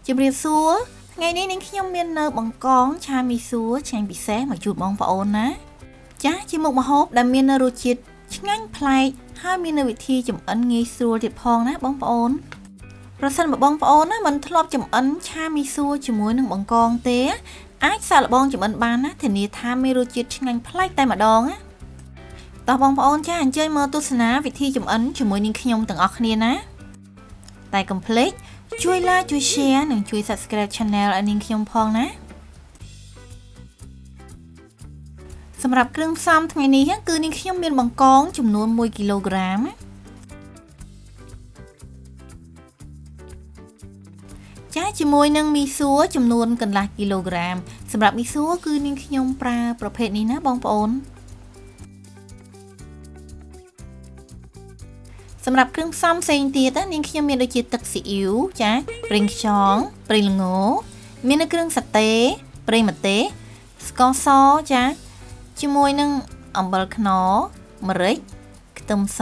ជំរាបសួរថ្ងៃនេះនាងខ្ញុំមាននៅបង្កងឆាមីសួរឆ្ងាញ់ពិសេសមកជូនបងប្អូនណាចាស់ជាមុខម្ហូបដែលមានរសជាតិឆ្ងាញ់ប្លែកហើយមានវិធីចម្អិនងាយស្រួលទៀតផងណាបងប្អូនប្រសិនបើបងប្អូនណាមិនធ្លាប់ចម្អិនឆាមីសួរជាមួយនឹងបង្កងទេអាចសាកល្បងចម្អិនបានណាធានាថាមានរសជាតិឆ្ងាញ់ប្លែកតែម្ដងណាតោះបងប្អូនចាអញ្ជើញមកទស្សនាវិធីចម្អិនជាមួយនឹងខ្ញុំទាំងអស់គ្នាណាតែកុំភ្លេចជួយ like ជួយ share និងជួយ subscribe channel ឲ្យនាងខ្ញុំផងណាសម្រាប់គ្រឿងផ្សំថ្ងៃនេះគឺនាងខ្ញុំមានបង្កងចំនួន1គីឡូក្រាមចាជាមួយនឹងមីសួរចំនួនកន្លះគីឡូក្រាមសម្រាប់មីសួរគឺនាងខ្ញុំប្រើប្រភេទនេះណាបងប្អូនសម្រាប់គ្រឿងផ្សំផ្សេងទៀតនាងខ្ញុំមានដូចជាទឹកស៊ីអ៊ីវចាប្រេងខ្យងប្រេងល្ងមាននៅគ្រឿងសាតេប្រេងម្ទេសស្ករសចាជាមួយនឹងអំបិលខ្នុរម្រេចខ្ទឹមស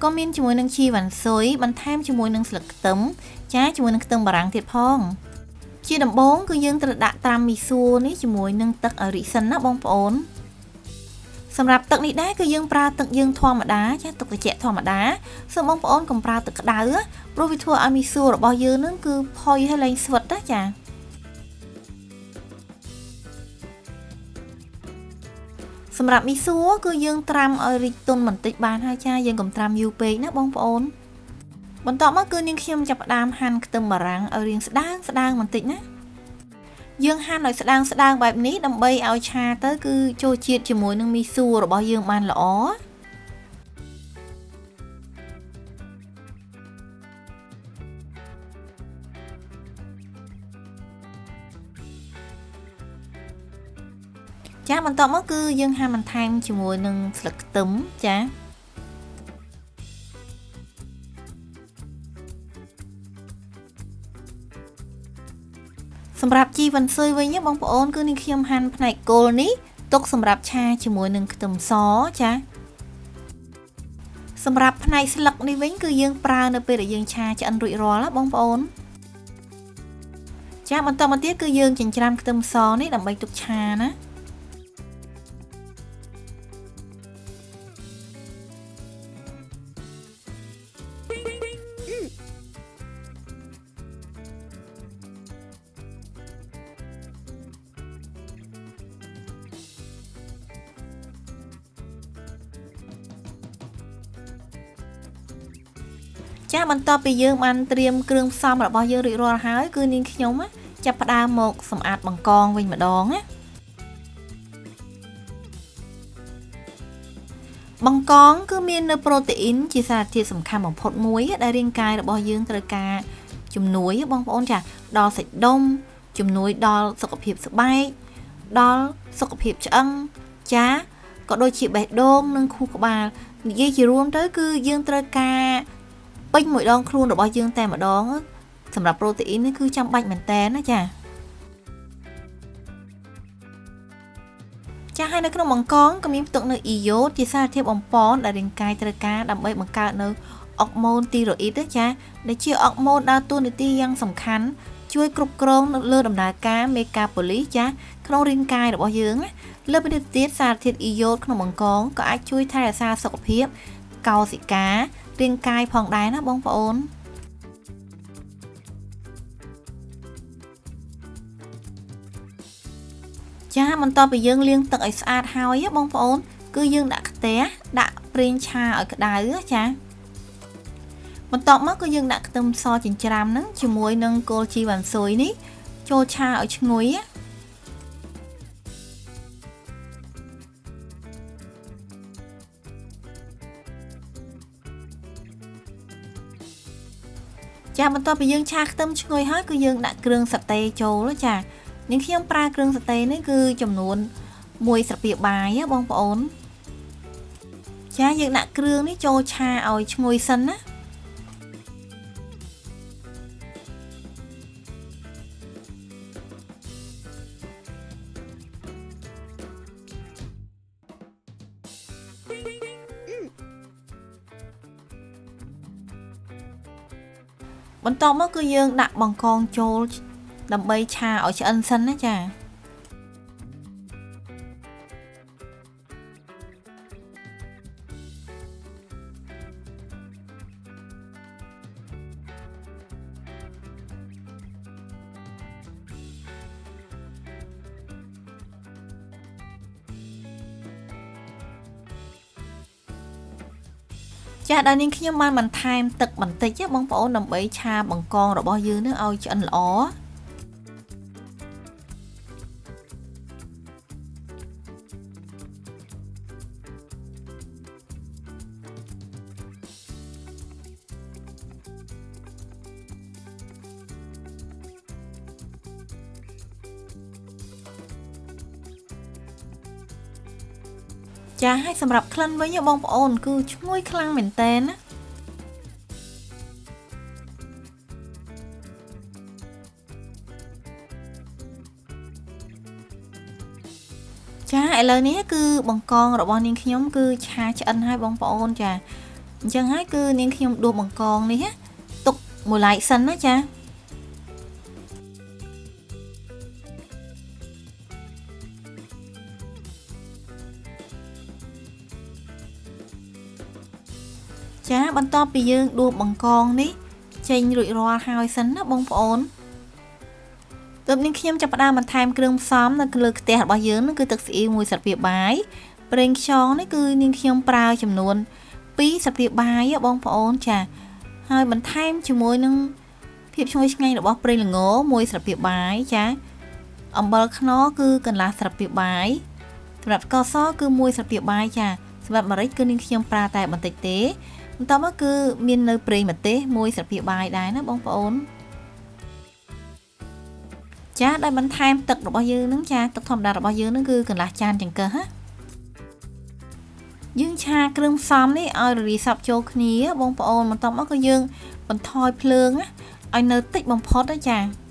ក៏មានជាមួយនឹងជីវ៉ាន់ស៊ុយបន្ថែមជាមួយនឹងស្លឹកខ្ទឹមចាជាមួយនឹងខ្ទឹមបារាំងទៀតផងជាដំបូងគឺយើងត្រូវដាក់ត្រាំមីសួរនេះជាមួយនឹងទឹកឲ្យរីកសិនណាបងប្អូនសម្រាប់ទឹកនេះដែរគឺយើងប្រើទឹកយើងធម្មតាចាទឹកត្រជាក់ធម្មតាសូមបងប្អូនកុំប្រើទឹកក្តៅព្រោះវាធ្វើឲ្យមីសួររបស់យើងនឹងគឺផុយហើយលែងស្វិតណាចាសម្រាប់មីសួរគឺយើងត្រាំឲ្យរីកទន់បន្តិចបានហើយចាយើងកុំត្រាំយូរពេកណាបងប្អូនបន្ទាប់មកគឺនាងខ្ញុំចាប់ផ្ដើមហាន់ខ្ទឹមបារាំងឲ្យរាងស្ដើងបន្តិចណាយើងហាន់ឲ្យស្ដើងបែបនេះដើម្បីឲ្យឆាទៅគឺចូលជាតិជាមួយនឹងមីសួររបស់យើងបានល្អចាបន្ទាប់មកគឺយើងហាន់បន្ថែមជាមួយនឹងស្លឹកខ្ទឹមចាសម្រាប់ជីវ៉ាន់ស៊ុយវិញបងប្អូនគឺនាងខ្ញុំហាន់ផ្នែកគល់នេះទុកសម្រាប់ឆាជាមួយនឹងខ្ទឹមសចាសម្រាប់ផ្នែកស្លឹកនេះវិញគឺយើងប្រើនៅពេលដែលយើងឆាឆ្អិនរួចរាល់ណាបងប្អូនចាបន្តមកទៀតគឺយើងចិញ្ច្រាំខ្ទឹមសនេះដើម្បីទុកឆាណាចាបន្ទាប់ពីយើងបានត្រៀមគ្រឿងផ្សំរបស់យើងរួចរាល់ហើយគឺនាងខ្ញុំចាប់ផ្ដើមមកសម្អាតបង្កងវិញម្ដងណាបង្កងគឺមាននៅប្រូតេអ៊ីនជាសារធាតុសំខាន់បំផុតមួយដែលរាងកាយរបស់យើងត្រូវការជំនួយបងប្អូនចាដល់សាច់ដុំជំនួយដល់សុខភាពស្បែកដល់សុខភាពឆ្អឹងចាក៏ដូចជាបេះដូងនិងខួរក្បាលនិយាយជារួមទៅគឺយើងត្រូវការពេញមួយដងខ្លួនរបស់យើងតែម្ដងសម្រាប់ប្រូតេអ៊ីននេះគឺចាំបាច់មែនតើណាចាហើយនៅក្នុងបង្កងក៏មានផ្ទុកនៅអ៊ីយ៉ូតជាសារធាតុបំប៉នដែលរាងកាយត្រូវការដើម្បីបង្កើតនៅអុកម៉ូនទីរ៉ូអ៊ីតចាដែលជាអុកម៉ូនដើរតួនាទីយ៉ាងសំខាន់ជួយគ្រប់គ្រងលើដំណើរការមេកាប៉ូលីសចាក្នុងរាងកាយរបស់យើងលើសពីនេះទៀតសារធាតុអ៊ីយ៉ូតក្នុងបង្កងក៏អាចជួយថែរក្សាសុខភាពកោសិការាងកាយផងដែរណាបងប្អូនចាបន្ទាប់ពីយើងលាងទឹកឲ្យស្អាតហើយបងប្អូនគឺយើងដាក់ខ្ទះដាក់ប្រេងឆាឲ្យក្តៅចាបន្ទាប់មកគឺយើងដាក់ខ្ទឹមសចិញ្ច្រាំហ្នឹងជាមួយនឹងគល់ជីវ៉ាន់ស៊ុយនេះចូលឆាឲ្យឈ្ងុយចាបន្ទាប់ពីយើងឆាខ្ទឹមឈ្ងុយហើយគឺយើងដាក់គ្រឿងសាតេចូលចានាងខ្ញុំប្រើគ្រឿងសាតេនេះគឺចំនួន1ស្លាបព្រាបាយបងប្អូនចាយើងដាក់គ្រឿងនេះចូលឆាឲ្យឈ្ងុយសិនណាប បន្ទាប់មកគឺយើងដាក់បង្កងចូលដើម្បីឆាឲ្យឆ្អិនសិនណាចាចាដល់នាងខ្ញុំបានបន្ថែមទឹកបន្តិចបងប្អូនដើម្បីឆាបង្កងរបស់យើងនឹងឲ្យឆ្អិនល្អចាឲ្យសម្រាប់ក្លិនវិញបងប្អូនគឺឈ្ងុយខ្លាំងមែនតើណាចាឥឡូវនេះគឺបង្កងរបស់នាងខ្ញុំគឺឆាឆ្អិនហើយបងប្អូនចាអញ្ចឹងហើយគឺនាងខ្ញុំដួសបង្កងនេះទុកមួយឡែកសិនណាចាចាបន្ទាប់ពីយើងដួសបង្កងនេះចេញរួចរាល់ហើយសិនណាបងប្អូនទើបនាងខ្ញុំចាប់ផ្ដើមបន្ថែមគ្រឿងផ្សំនៅលើខ្ទះរបស់យើងគឺទឹកស៊ីអ៊ីវ1ស្លាបព្រាបាយប្រេងខ្យងនេះគឺនាងខ្ញុំប្រើចំនួន2ស្លាបព្រាបាយបងប្អូនចាហើយបន្ថែមជាមួយនឹងភាពឈ្ងុយឆ្ងាញ់របស់ប្រេងល្ង1ស្លាបព្រាបាយចាអំបិលខ្នុរគឺកន្លះស្លាបព្រាបាយសម្រាប់ស្ករសគឺ1ស្លាបព្រាបាយចាសម្រាប់ម្រេចគឺនាងខ្ញុំប្រើតែបន្តិចទេបន្ទាប់មកគឺមាននៅប្រេងម្ទេស1ស្លាបព្រាបាយដែរណាបងប្អូនចាដោយបន្ថែមទឹករបស់យើងនឹងចាទឹកធម្មតារបស់យើងនឹងគឺកន្លះចានចង្កឹះណាយើងឆាគ្រឿងផ្សំនេះឲ្យរលាយសព្វចូលគ្នាបងប្អូនបន្ទាប់មកគឺយើងបន្ថយភ្លើងណាឲ្យនៅតិចបំផុតណាចា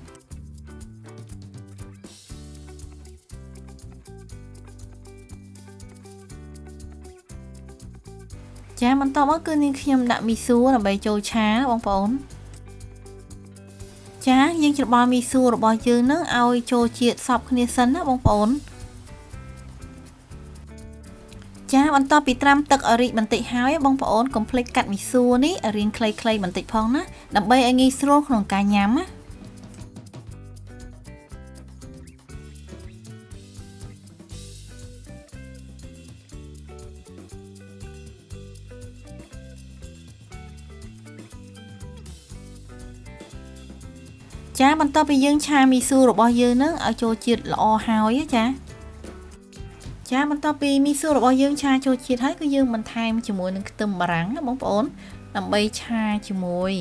ចាបន្ទាប់មកគឺនាងខ្ញុំដាក់មីសួរដើម្បីចូលឆាបងប្អូនចាយើងច្របល់មីសួររបស់យើងនឹងឲ្យចូលជាតិសព្វគ្នាសិនណាបងប្អូនចាបន្ទាប់ពីត្រាំទឹកឲ្យរីកបន្តិចហើយបងប្អូនកុំភ្លេចកាត់មីសួរនេះឲ្យរាងខ្លីៗបន្តិចផងណាដើម្បីឲ្យងាយស្រួលក្នុងការញ៉ាំណាចាបន្ទាប់ពីយើងឆាមីស៊ូរបស់យើងនឹងឲ្យចូលជាតិល្អហើយចាបន្ទាប់ពីមីស៊ូរបស់យើងឆាចូលជាតិហើយគឺយើងបន្ថែមជាមួយនឹងខ្ទឹមបារាំងណាបងប្អូនដើម្បីឆាជាមួយ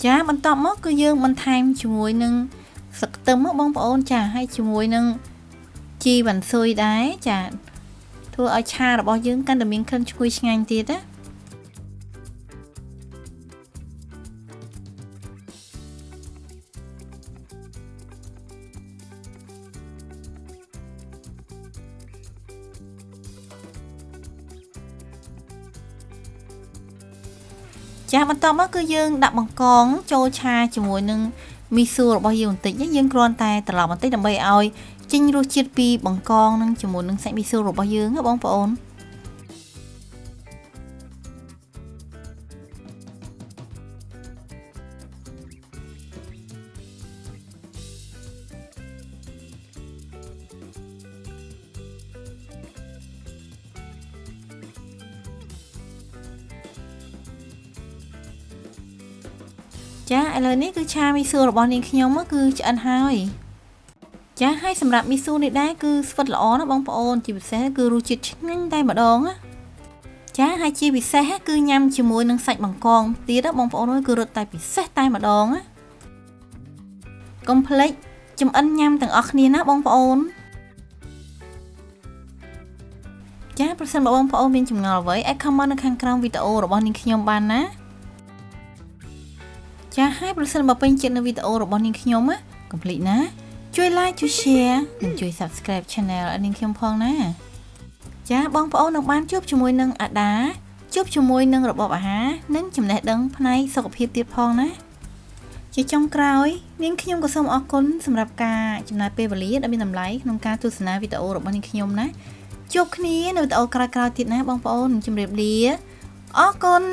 ចាបន្ទាប់មកគឺយើងបន្ថែមជាមួយនឹងស្លឹកខ្ទឹមបងប្អូនចាហើយជាមួយនឹងជីវ៉ាន់ស៊ុយដែរចាធ្វើឲ្យឆារបស់យើងកាន់តែមានក្លិនឈ្ងុយឆ្ងាញ់ទៀតណាចាបន្ទាប់មកគឺយើងដាក់បង្កងចូលឆាជាមួយនឹងមីស៊ូរបស់យើងបន្តិចយើងគ្រាន់តែត្រឡប់បន្តិចដើម្បីឲ្យចេញរសជាតិពីបង្កងនឹងជាមួយនឹងសាច់មីស៊ូរបស់យើងណាបងប្អូនចាឥឡូវនេះគឺឆាមីស៊ូរបស់នាងខ្ញុំគឺឆ្អិនហើយចាហើយសម្រាប់មីស៊ូនេះដែរគឺស្វិតល្អណាបងប្អូនជាពិសេសគឺរសជាតិឆ្ងាញ់តែម្ដងណាចាហើយជាពិសេសគឺញ៉ាំជាមួយនឹងសាច់បង្កងទៀតបងប្អូនគឺរសតែពិសេសតែម្ដងណាកុំភ្លេច ចំអិនញ៉ាំទាំងអស់គ្នាណាបងប្អូនចាប្រសិនបើបងប្អូនមានចម្ងល់អ្វីអាច comment នៅខាងក្រោមវីដេអូរបស់នាងខ្ញុំបានណាចាហើយប្រសិនបើពេញចិត្តនៅវីដេអូរបស់នាងខ្ញុំណាកុំភ្លេចណាជួយ like ជួយ share និងជួយ subscribe channel ឲ្យនាងខ្ញុំផងណាចាបងប្អូននឹងបានជួបជាមួយនឹងអាដាជួបជាមួយនឹងរបបអាហារនិងចំណេះដឹងផ្នែកសុខភាពទៀតផងណាជាចុងក្រោយនាងខ្ញុំក៏សូមអរគុណសម្រាប់ការចំណាយពេលវេលាដ៏មានតម្លៃក្នុងការទស្សនាវីដេអូរបស់នាងខ្ញុំណាជួបគ្នានៅវីដេអូក្រោយៗទៀតណាបងប្អូនជម្រាបលាអរគុណ